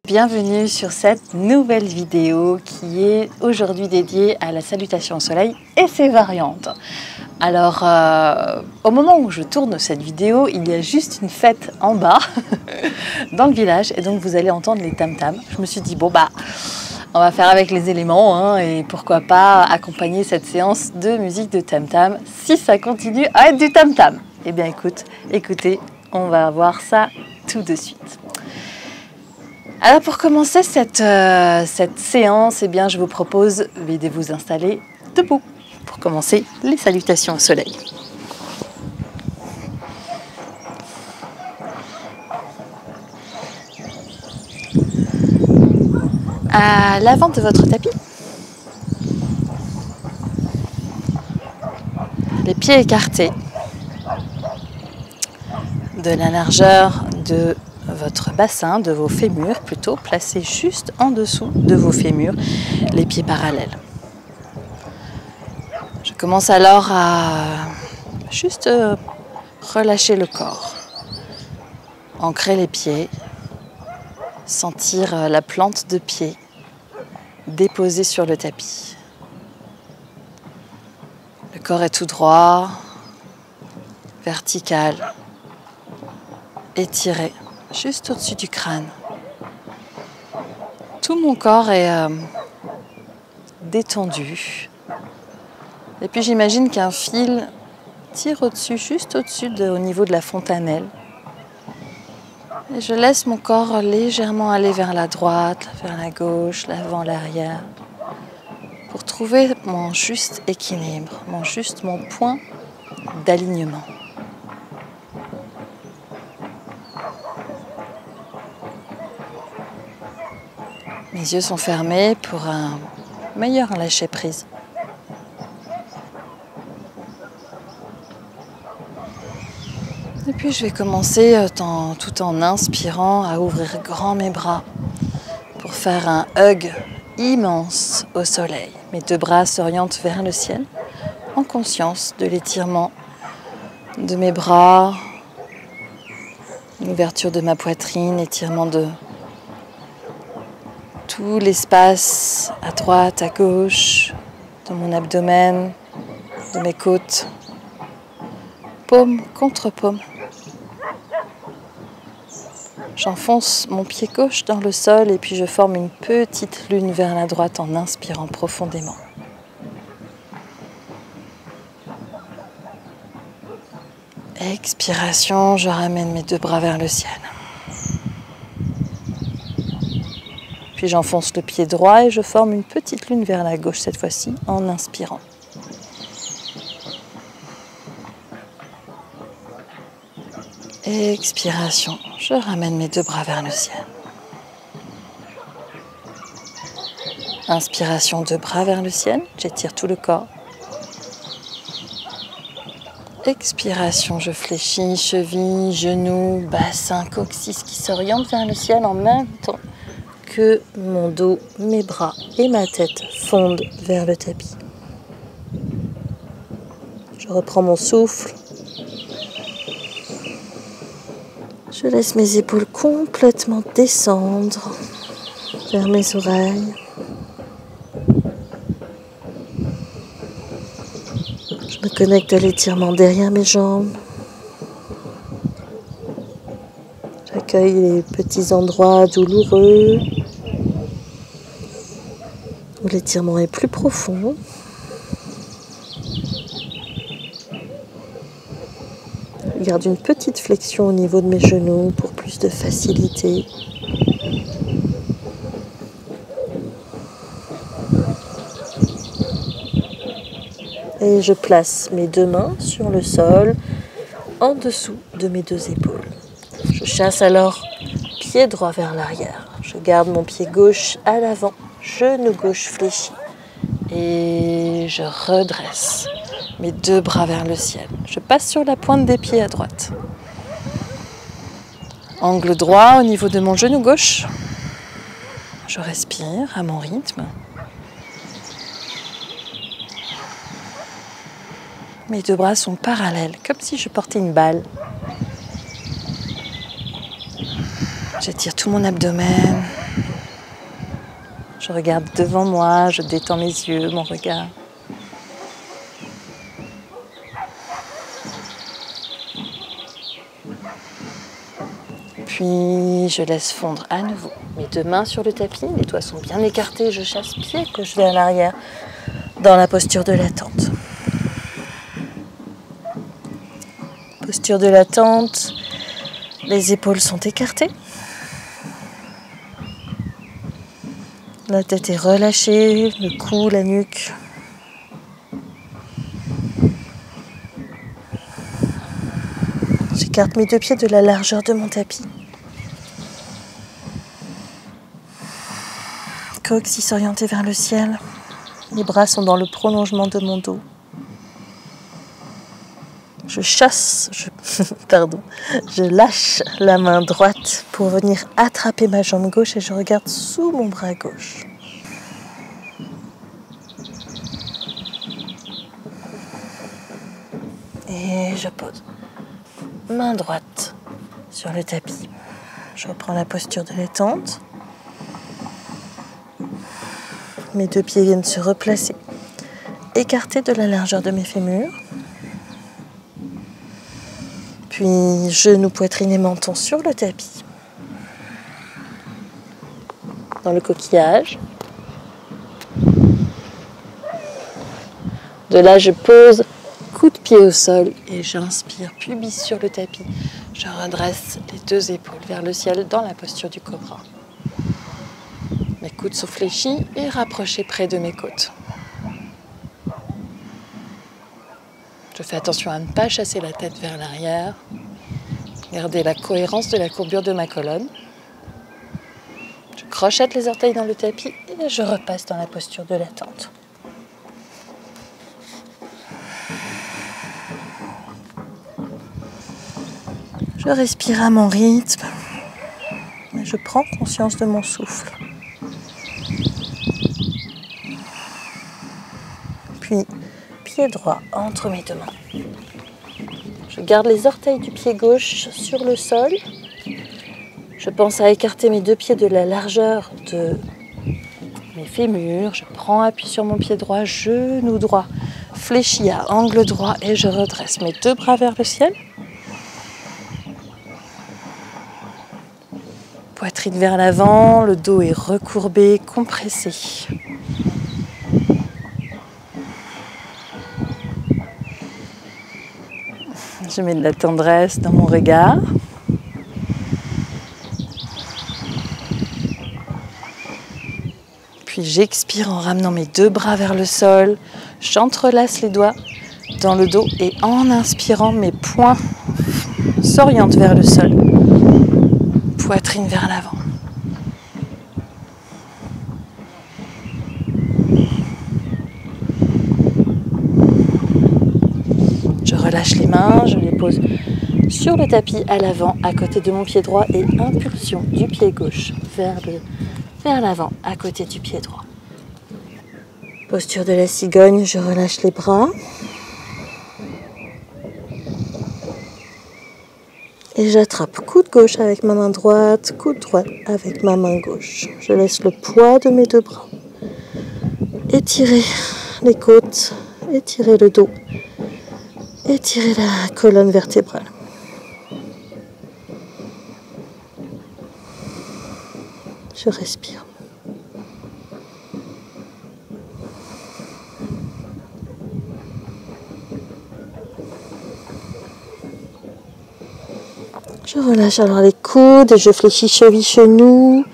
Bienvenue sur cette nouvelle vidéo qui est aujourd'hui dédiée à la salutation au soleil et ses variantes. Alors, au moment où je tourne cette vidéo, il y a juste une fête en bas, dans le village, et donc vous allez entendre les tam-tams. Je me suis dit, bon bah, on va faire avec les éléments, hein, et pourquoi pas accompagner cette séance de musique de tam-tam, si ça continue à être du tam-tam. Eh bien écoutez, on va voir ça tout de suite. Alors pour commencer cette séance, eh bien, je vous propose de vous installer debout pour commencer les salutations au soleil. À l'avant de votre tapis, les pieds écartés de la largeur de votre bassin, de vos fémurs plutôt, placés juste en dessous de vos fémurs, les pieds parallèles. Je commence alors à juste relâcher le corps, ancrer les pieds, sentir la plante de pied déposée sur le tapis. Le corps est tout droit, vertical, étiré, juste au-dessus du crâne. Tout mon corps est détendu. Et puis j'imagine qu'un fil tire au-dessus, juste au-dessus, au niveau de la fontanelle. Et je laisse mon corps légèrement aller vers la droite, vers la gauche, l'avant, l'arrière, pour trouver mon juste équilibre, mon point d'alignement. Mes yeux sont fermés pour un meilleur lâcher-prise. Et puis je vais commencer tout en inspirant à ouvrir grand mes bras pour faire un hug immense au soleil. Mes deux bras s'orientent vers le ciel en conscience de l'étirement de mes bras, l'ouverture de ma poitrine, étirement de tout l'espace à droite, à gauche, de mon abdomen, de mes côtes, paume contre paume. J'enfonce mon pied gauche dans le sol et puis je forme une petite lune vers la droite en inspirant profondément. Expiration, je ramène mes deux bras vers le ciel. Puis j'enfonce le pied droit et je forme une petite lune vers la gauche cette fois-ci en inspirant. Expiration, je ramène mes deux bras vers le ciel. Inspiration, deux bras vers le ciel, j'étire tout le corps. Expiration, je fléchis, cheville, genoux, bassin, coccyx qui s'orientent vers le ciel en même temps que mon dos, mes bras et ma tête fondent vers le tapis. Je reprends mon souffle. Je laisse mes épaules complètement descendre vers mes oreilles. Je me connecte à l'étirement derrière mes jambes. J'accueille les petits endroits douloureux où l'étirement est plus profond. Je garde une petite flexion au niveau de mes genoux pour plus de facilité. Et je place mes deux mains sur le sol, en dessous de mes deux épaules. Je chasse alors pied droit vers l'arrière. Je garde mon pied gauche à l'avant, genou gauche fléchi. Et je redresse mes deux bras vers le ciel. Je passe sur la pointe des pieds à droite. Angle droit au niveau de mon genou gauche. Je respire à mon rythme. Mes deux bras sont parallèles, comme si je portais une balle. J'étire tout mon abdomen, Je regarde devant moi, je détends mes yeux, mon regard. Puis je laisse fondre à nouveau mes deux mains sur le tapis, les doigts sont bien écartés, je chasse pied gauche vers l'arrière dans la posture de l'attente. Posture de l'attente, les épaules sont écartées. La tête est relâchée, le cou, la nuque. J'écarte mes deux pieds de la largeur de mon tapis. Coccyx orienté vers le ciel. Les bras sont dans le prolongement de mon dos. Je lâche la main droite pour venir attraper ma jambe gauche et je regarde sous mon bras gauche. Et je pose main droite sur le tapis. Je reprends la posture de détente. Mes deux pieds viennent se replacer, écartés de la largeur de mes fémurs. Puis genoux, poitrine et menton sur le tapis. Dans le coquillage. De là, je pose coup de pied au sol et j'inspire, pubis sur le tapis. Je redresse les deux épaules vers le ciel dans la posture du cobra. Mes coudes sont fléchis et rapprochés près de mes côtes. Je fais attention à ne pas chasser la tête vers l'arrière. Garder la cohérence de la courbure de ma colonne. Je crochette les orteils dans le tapis et je repasse dans la posture de l'attente. Je respire à mon rythme. Et je prends conscience de mon souffle. Puis, pied droit entre mes deux mains. Je garde les orteils du pied gauche sur le sol. Je pense à écarter mes deux pieds de la largeur de mes fémurs. Je prends appui sur mon pied droit, genou droit, fléchi à angle droit et je redresse mes deux bras vers le ciel. Poitrine vers l'avant, le dos est recourbé, compressé. Je mets de la tendresse dans mon regard. Puis j'expire en ramenant mes deux bras vers le sol. J'entrelace les doigts dans le dos et en inspirant, mes poings s'orientent vers le sol. Poitrine vers l'avant. Je relâche les mains, je les pose sur le tapis à l'avant, à côté de mon pied droit et impulsion du pied gauche vers l'avant, à côté du pied droit. Posture de la cigogne, je relâche les bras. Et j'attrape coude gauche avec ma main droite, coude droite avec ma main gauche. Je laisse le poids de mes deux bras. Étirer les côtes, étirer le dos, étirer la colonne vertébrale. Je respire. Je relâche alors les coudes, je fléchis cheville, genoux.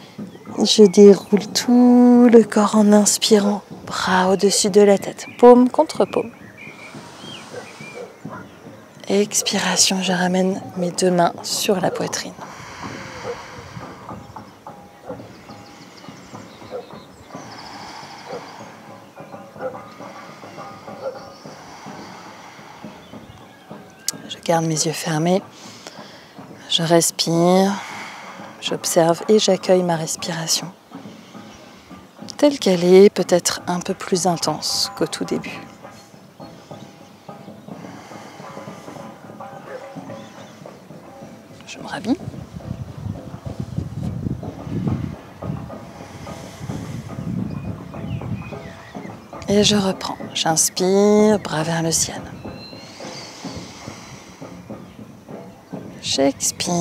Je déroule tout le corps en inspirant, bras au-dessus de la tête, paume contre paume. Expiration, je ramène mes deux mains sur la poitrine. Je garde mes yeux fermés. Je respire, j'observe et j'accueille ma respiration. Telle qu'elle est, peut-être un peu plus intense qu'au tout début. Je me rhabille. Et je reprends. J'inspire, bras vers le ciel. J'expire.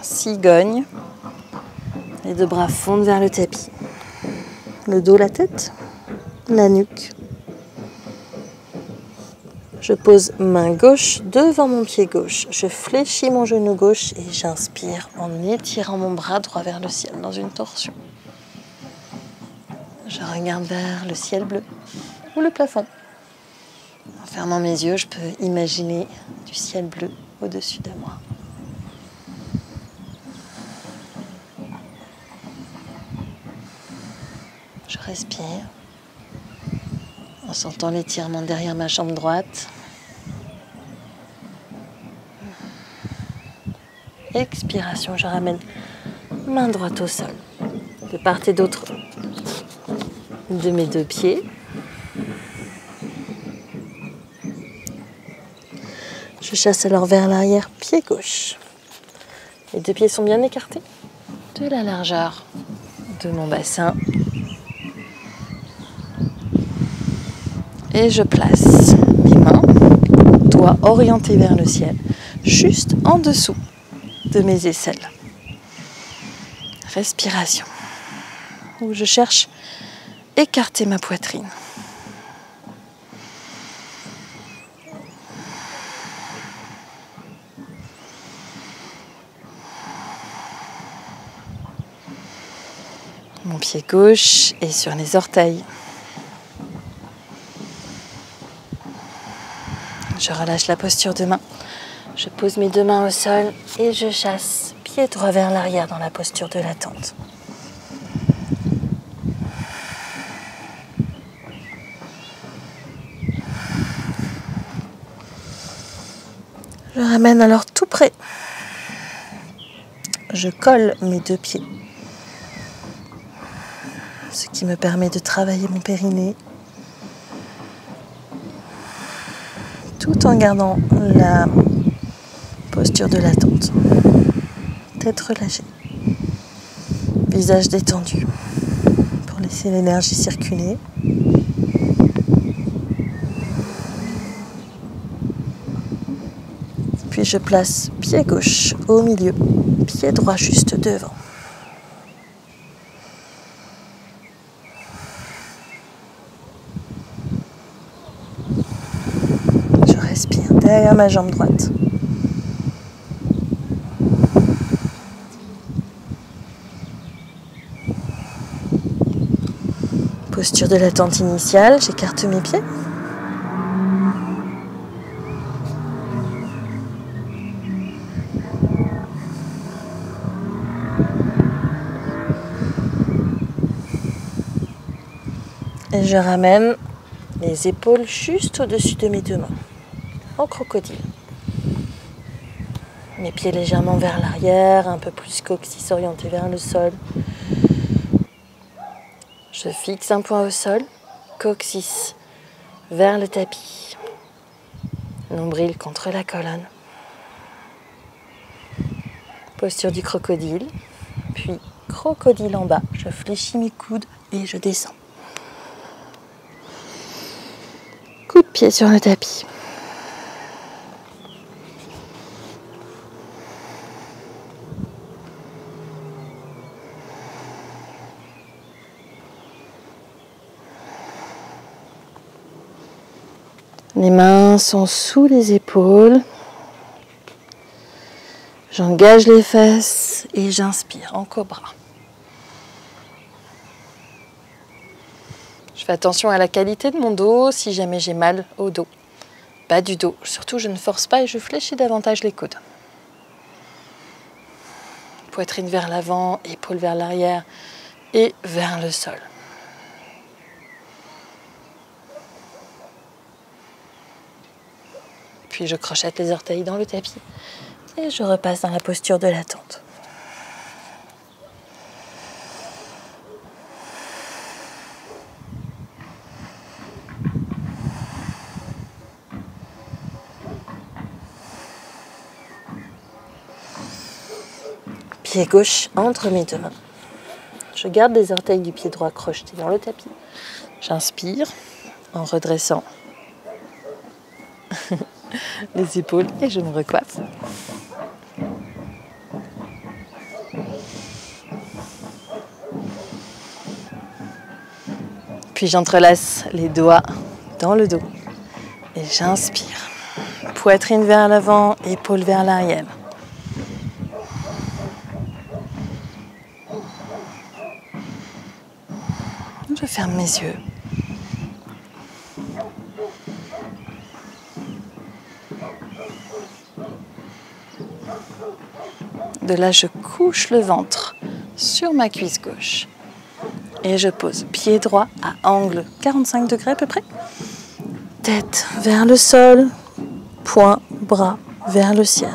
Cigogne. Les deux bras fondent vers le tapis. Le dos, la tête, la nuque. Je pose main gauche devant mon pied gauche. Je fléchis mon genou gauche et j'inspire en étirant mon bras droit vers le ciel dans une torsion. Je regarde vers le ciel bleu ou le plafond. En fermant mes yeux, je peux imaginer du ciel bleu au-dessus de moi. Je respire en sentant l'étirement derrière ma jambe droite. Expiration, je ramène main droite au sol. De part et d'autre de mes deux pieds. Je chasse alors vers l'arrière, pied gauche. Les deux pieds sont bien écartés de la largeur de mon bassin. Et je place mes mains, doigts orientés vers le ciel, juste en dessous de mes aisselles. Respiration, où je cherche à écarter ma poitrine. Mon pied gauche est sur les orteils. Je relâche la posture de main. Je pose mes deux mains au sol et je chasse pied droit vers l'arrière dans la posture de l'attente. Je ramène alors tout près. Je colle mes deux pieds, ce qui me permet de travailler mon périnée tout en gardant la posture de l'attente. Tête relâchée, visage détendu pour laisser l'énergie circuler. Puis je place pied gauche au milieu, pied droit juste devant. Je respire derrière ma jambe droite. Posture de l'attente initiale, j'écarte mes pieds. Et je ramène les épaules juste au-dessus de mes deux mains, en crocodile. Mes pieds légèrement vers l'arrière, un peu plus coccyx orienté vers le sol. Je fixe un point au sol, coccyx vers le tapis, nombril contre la colonne. Posture du crocodile, puis crocodile en bas. Je fléchis mes coudes et je descends. Coup de pied sur le tapis. Les mains sont sous les épaules. J'engage les fesses et j'inspire en cobra. Je fais attention à la qualité de mon dos si jamais j'ai mal au dos. Bas du dos. Surtout, je ne force pas et je fléchis davantage les coudes. Poitrine vers l'avant, épaules vers l'arrière et vers le sol. Puis je crochette les orteils dans le tapis et je repasse dans la posture de l'attente. Pied gauche entre mes deux mains. Je garde les orteils du pied droit crochetés dans le tapis. J'inspire en redressant les épaules et je me recoiffe. Puis j'entrelace les doigts dans le dos et j'inspire. Poitrine vers l'avant, épaules vers l'arrière. Je ferme mes yeux. De là, je couche le ventre sur ma cuisse gauche. Et je pose pied droit à angle 45 degrés à peu près. Tête vers le sol, poing, bras vers le ciel.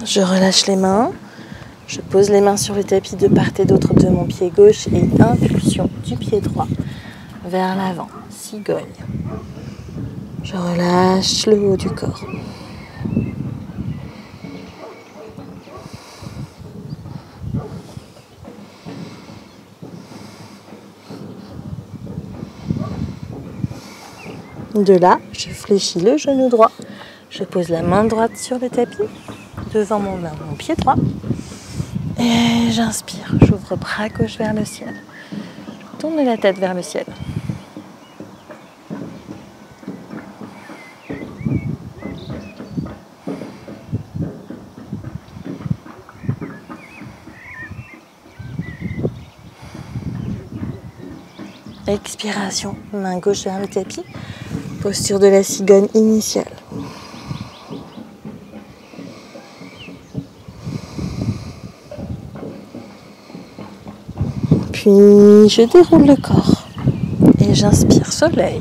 Je relâche les mains. Je pose les mains sur le tapis de part et d'autre de mon pied gauche et impulsion du pied droit vers l'avant, cigogne. Je relâche le haut du corps. De là, je fléchis le genou droit. Je pose la main droite sur le tapis, devant mon pied droit. Et j'inspire. J'ouvre bras gauche vers le ciel. Je tourne la tête vers le ciel. Expiration, main gauche vers le tapis. Posture de la cigogne initiale. Puis je déroule le corps et j'inspire soleil.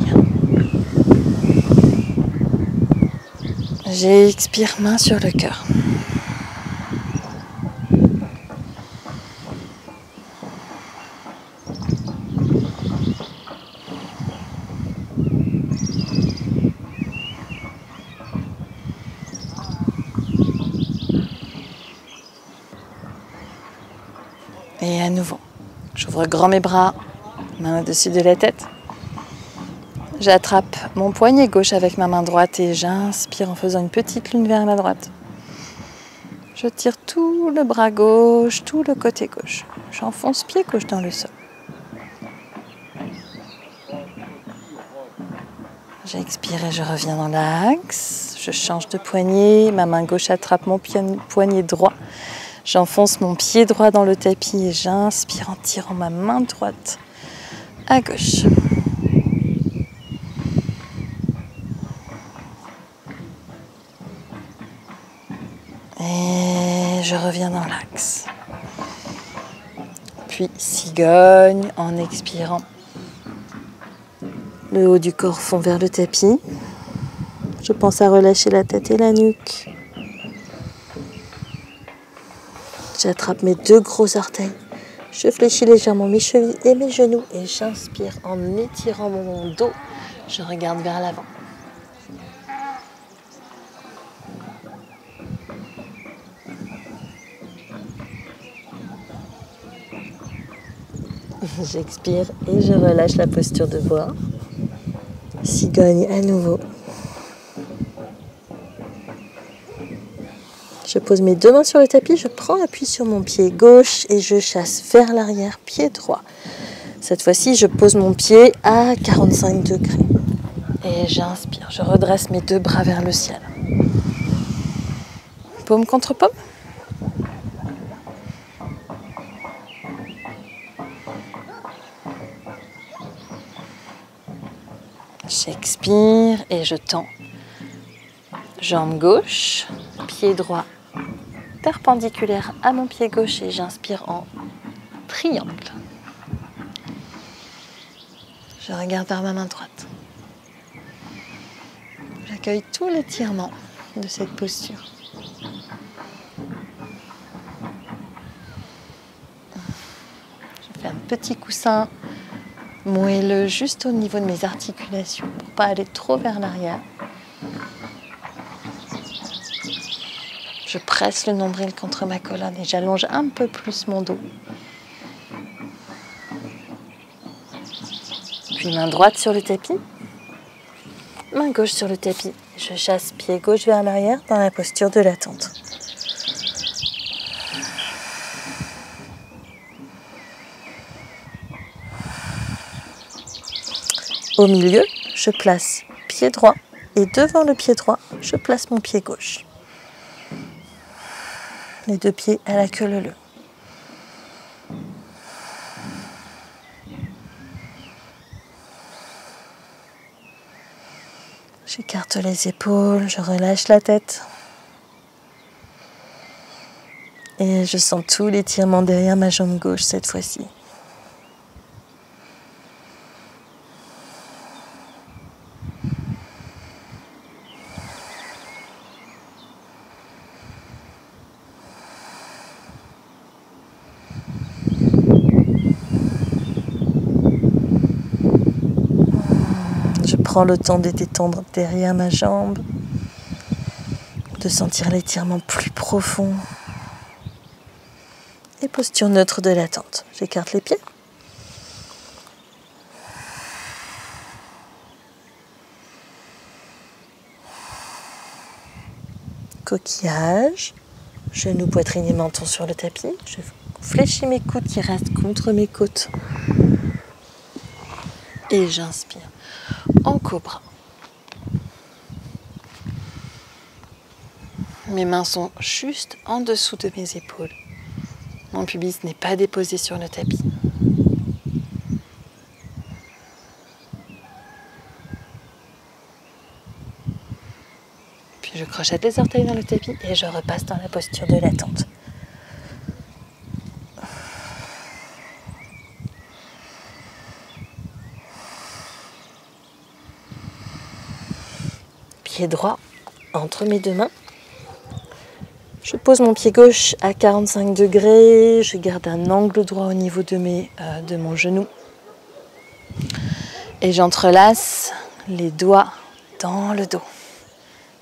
J'expire main sur le cœur. Et à nouveau, j'ouvre grand mes bras, main au-dessus de la tête. J'attrape mon poignet gauche avec ma main droite et j'inspire en faisant une petite lune vers la droite. Je tire tout le bras gauche, tout le côté gauche. J'enfonce pied gauche dans le sol. J'expire et je reviens dans l'axe. Je change de poignet, ma main gauche attrape mon poignet droit. J'enfonce mon pied droit dans le tapis et j'inspire en tirant ma main droite à gauche. Et je reviens dans l'axe. Puis cigogne en expirant. Le haut du corps fond vers le tapis. Je pense à relâcher la tête et la nuque. J'attrape mes deux gros orteils. Je fléchis légèrement mes chevilles et mes genoux et j'inspire en étirant mon dos. Je regarde vers l'avant. J'expire et je relâche la posture de bois. Cigogne à nouveau. Je pose mes deux mains sur le tapis, je prends appui sur mon pied gauche et je chasse vers l'arrière, pied droit. Cette fois-ci, je pose mon pied à 45 degrés. Et j'inspire, je redresse mes deux bras vers le ciel. Paume contre paume. J'expire et je tends. Jambe gauche, pied droit perpendiculaire à mon pied gauche et j'inspire en triangle. Je regarde vers ma main droite. J'accueille tout l'étirement de cette posture. Je fais un petit coussin moelleux juste au niveau de mes articulations pour ne pas aller trop vers l'arrière. Je presse le nombril contre ma colonne et j'allonge un peu plus mon dos. Puis main droite sur le tapis, main gauche sur le tapis. Je chasse pied gauche vers l'arrière dans la posture de l'attente. Au milieu, je place pied droit et devant le pied droit, je place mon pied gauche. Les deux pieds à la queue leu-leu. J'écarte les épaules, je relâche la tête. Et je sens tout l'étirement derrière ma jambe gauche cette fois-ci. Je prends le temps de détendre derrière ma jambe, de sentir l'étirement plus profond. Et posture neutre de l'attente. J'écarte les pieds. Coquillage, genoux, poitrine et menton sur le tapis. Je fléchis mes coudes qui restent contre mes côtes. Et j'inspire en cobra. Mes mains sont juste en dessous de mes épaules. Mon pubis n'est pas déposé sur le tapis. Puis je crochette les orteils dans le tapis et je repasse dans la posture de l'attente. Pied droit entre mes deux mains. Je pose mon pied gauche à 45 degrés. Je garde un angle droit au niveau de mon genou. Et j'entrelace les doigts dans le dos.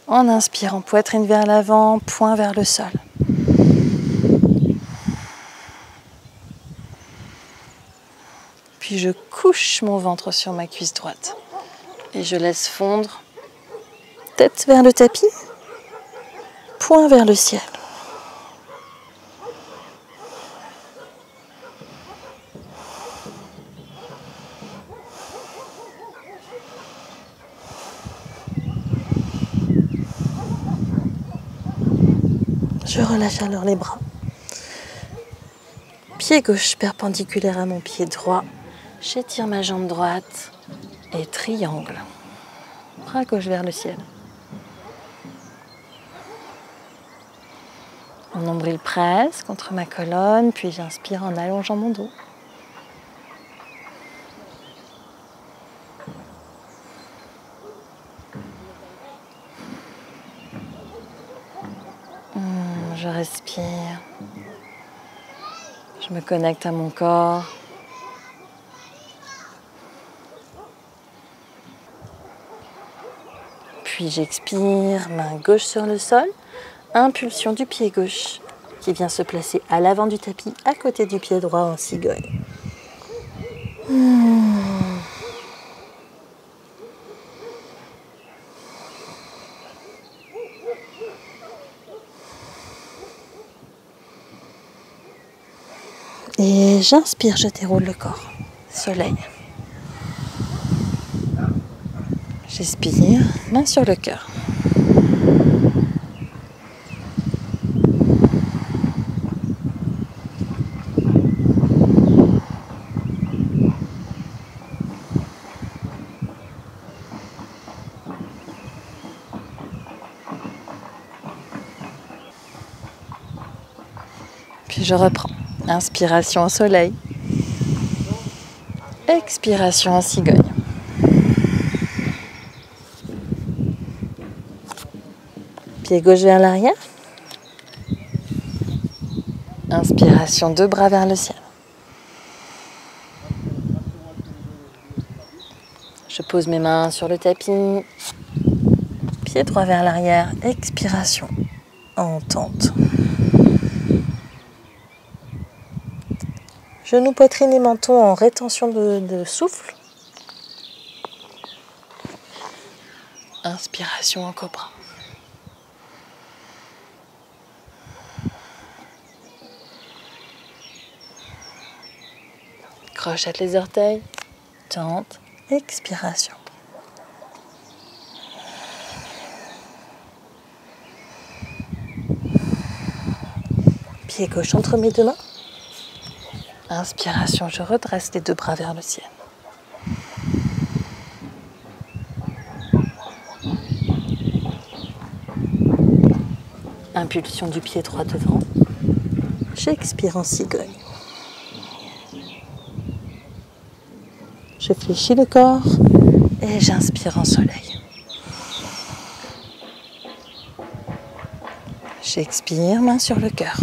En inspirant, poitrine vers l'avant, poing vers le sol. Puis je couche mon ventre sur ma cuisse droite. Et je laisse fondre. Tête vers le tapis, poing vers le ciel. Je relâche alors les bras. Pied gauche perpendiculaire à mon pied droit. J'étire ma jambe droite et triangle. Bras gauche vers le ciel. Mon nombril presse contre ma colonne, puis j'inspire en allongeant mon dos. Je respire. Je me connecte à mon corps. Puis j'expire, main gauche sur le sol. Impulsion du pied gauche qui vient se placer à l'avant du tapis, à côté du pied droit en cigogne. Et j'inspire, je déroule le corps. Soleil. J'expire, main sur le cœur. Puis je reprends. Inspiration au soleil. Expiration en cigogne. Pied gauche vers l'arrière. Inspiration, deux bras vers le ciel. Je pose mes mains sur le tapis. Pied droit vers l'arrière. Expiration en tente. Genoux, poitrine et menton en rétention de souffle. Inspiration en cobra. Crochette les orteils. Tente. Expiration. Pied gauche entre mes deux mains. Inspiration, je redresse les deux bras vers le ciel. Impulsion du pied droit devant. J'expire en cigogne. Je fléchis le corps Et j'inspire en soleil. J'expire, main sur le cœur.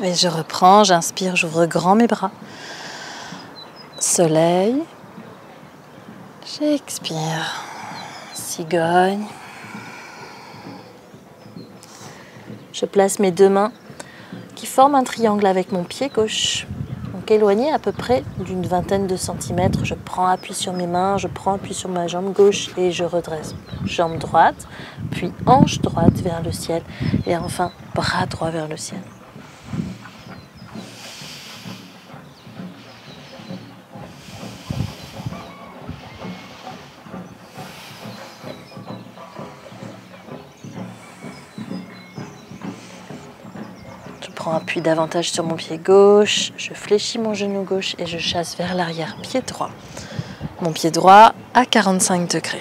Et je reprends, j'inspire, j'ouvre grand mes bras. Soleil. J'expire. Cigogne. Je place mes deux mains qui forment un triangle avec mon pied gauche. Donc éloigné à peu près d'une vingtaine de centimètres. Je prends appui sur mes mains, je prends appui sur ma jambe gauche et je redresse. Jambe droite, puis hanche droite vers le ciel et enfin bras droit vers le ciel. Je prends appui davantage sur mon pied gauche, je fléchis mon genou gauche et je chasse vers l'arrière, pied droit. Mon pied droit à 45 degrés.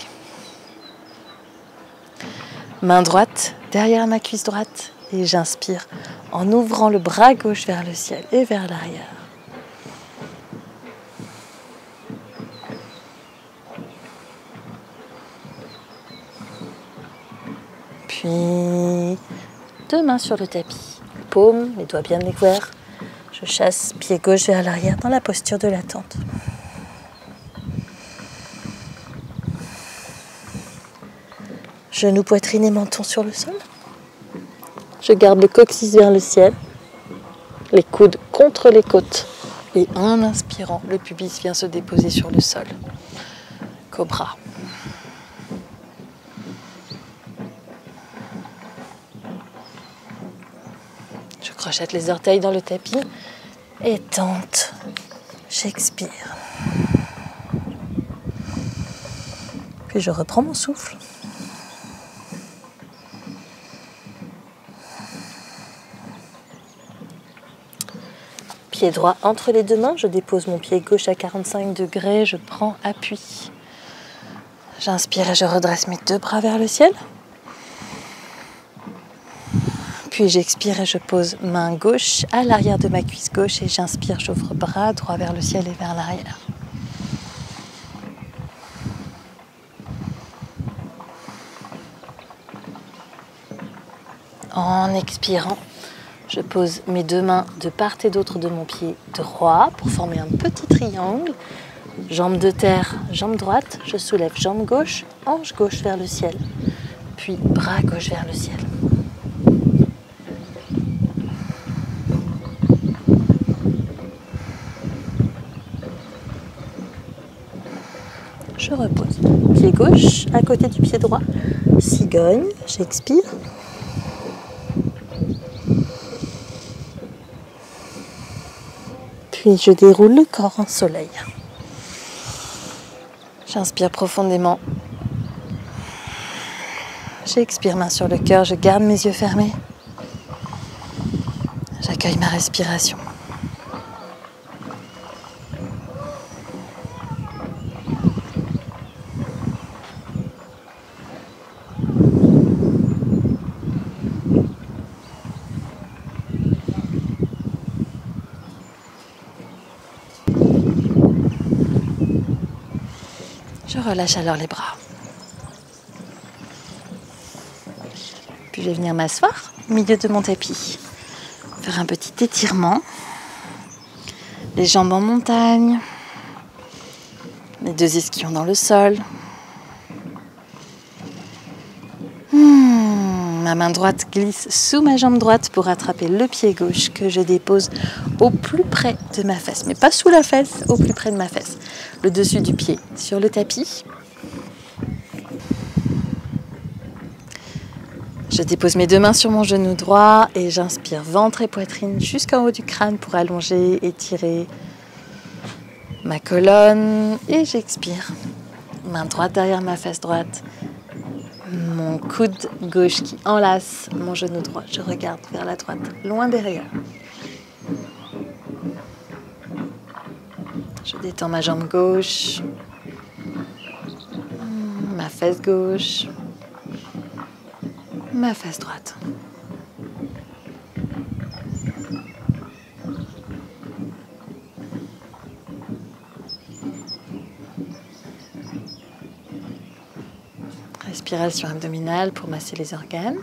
Main droite derrière ma cuisse droite et j'inspire en ouvrant le bras gauche vers le ciel et vers l'arrière. Puis deux mains sur le tapis. Paume, les doigts bien ouverts. Je chasse pied gauche vers l'arrière dans la posture de l'attente. Genoux, poitrine et menton sur le sol. Je garde le coccyx vers le ciel, les coudes contre les côtes. Et en inspirant, le pubis vient se déposer sur le sol. Cobra. Je crochette les orteils dans le tapis et tente. J'expire. Puis je reprends mon souffle. Pied droit entre les deux mains, je dépose mon pied gauche à 45 degrés, je prends appui. J'inspire et je redresse mes deux bras vers le ciel. Puis j'expire et je pose main gauche à l'arrière de ma cuisse gauche et j'inspire, j'ouvre bras droit vers le ciel et vers l'arrière. En expirant, je pose mes deux mains de part et d'autre de mon pied droit pour former un petit triangle. Jambe de terre, jambe droite, je soulève jambe gauche, hanche gauche vers le ciel. Puis bras gauche vers le ciel. Je repose. Pied gauche à côté du pied droit. Cigogne, j'expire. Puis je déroule le corps en soleil. J'inspire profondément. J'expire, main sur le cœur, je garde mes yeux fermés. J'accueille ma respiration. Je relâche alors les bras. Puis je vais venir m'asseoir au milieu de mon tapis. Faire un petit étirement. Les jambes en montagne. Mes 2 ischions dans le sol. Ma main droite glisse sous ma jambe droite pour attraper le pied gauche que je dépose au plus près de ma fesse. Mais pas sous la fesse, au plus près de ma fesse. Le dessus du pied sur le tapis. Je dépose mes 2 mains sur mon genou droit et j'inspire ventre et poitrine jusqu'en haut du crâne pour allonger, étirer ma colonne. Et j'expire. Main droite derrière ma fesse droite. Mon coude gauche qui enlace mon genou droit. Je regarde vers la droite, loin derrière. Je détends ma jambe gauche, ma fesse gauche, ma fesse droite. Respiration abdominale pour masser les organes.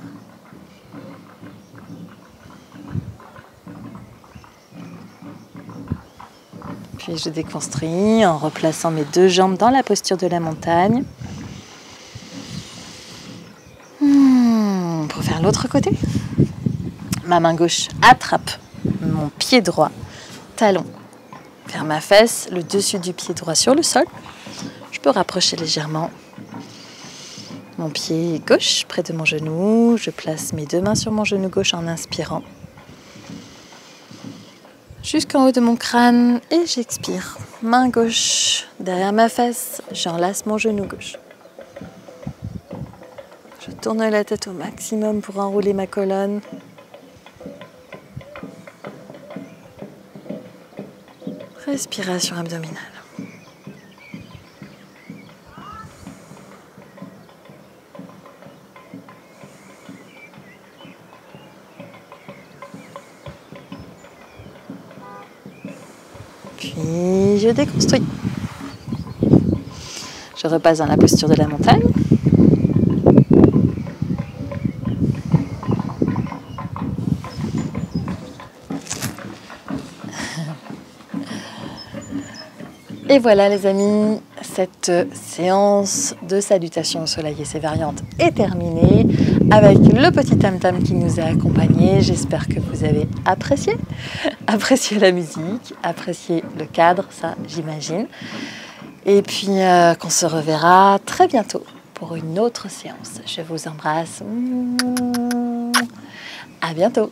Puis je déconstruis en replaçant mes 2 jambes dans la posture de la montagne. Pour faire l'autre côté. Ma main gauche attrape mon pied droit, talon vers ma fesse, le dessus du pied droit sur le sol. Je peux rapprocher légèrement mon pied gauche près de mon genou. Je place mes 2 mains sur mon genou gauche en inspirant. Jusqu'en haut de mon crâne et j'expire. Main gauche derrière ma fesse, j'enlace mon genou gauche. Je tourne la tête au maximum pour enrouler ma colonne. Respiration abdominale. Puis je déconstruis. Je repasse dans la posture de la montagne. Et voilà les amis, cette séance de salutation au soleil et ses variantes est terminée avec le petit tam-tam qui nous a accompagnés. J'espère que vous avez apprécié la musique, apprécié le cadre, ça j'imagine. Et puis qu'on se reverra très bientôt pour une autre séance. Je vous embrasse. À bientôt.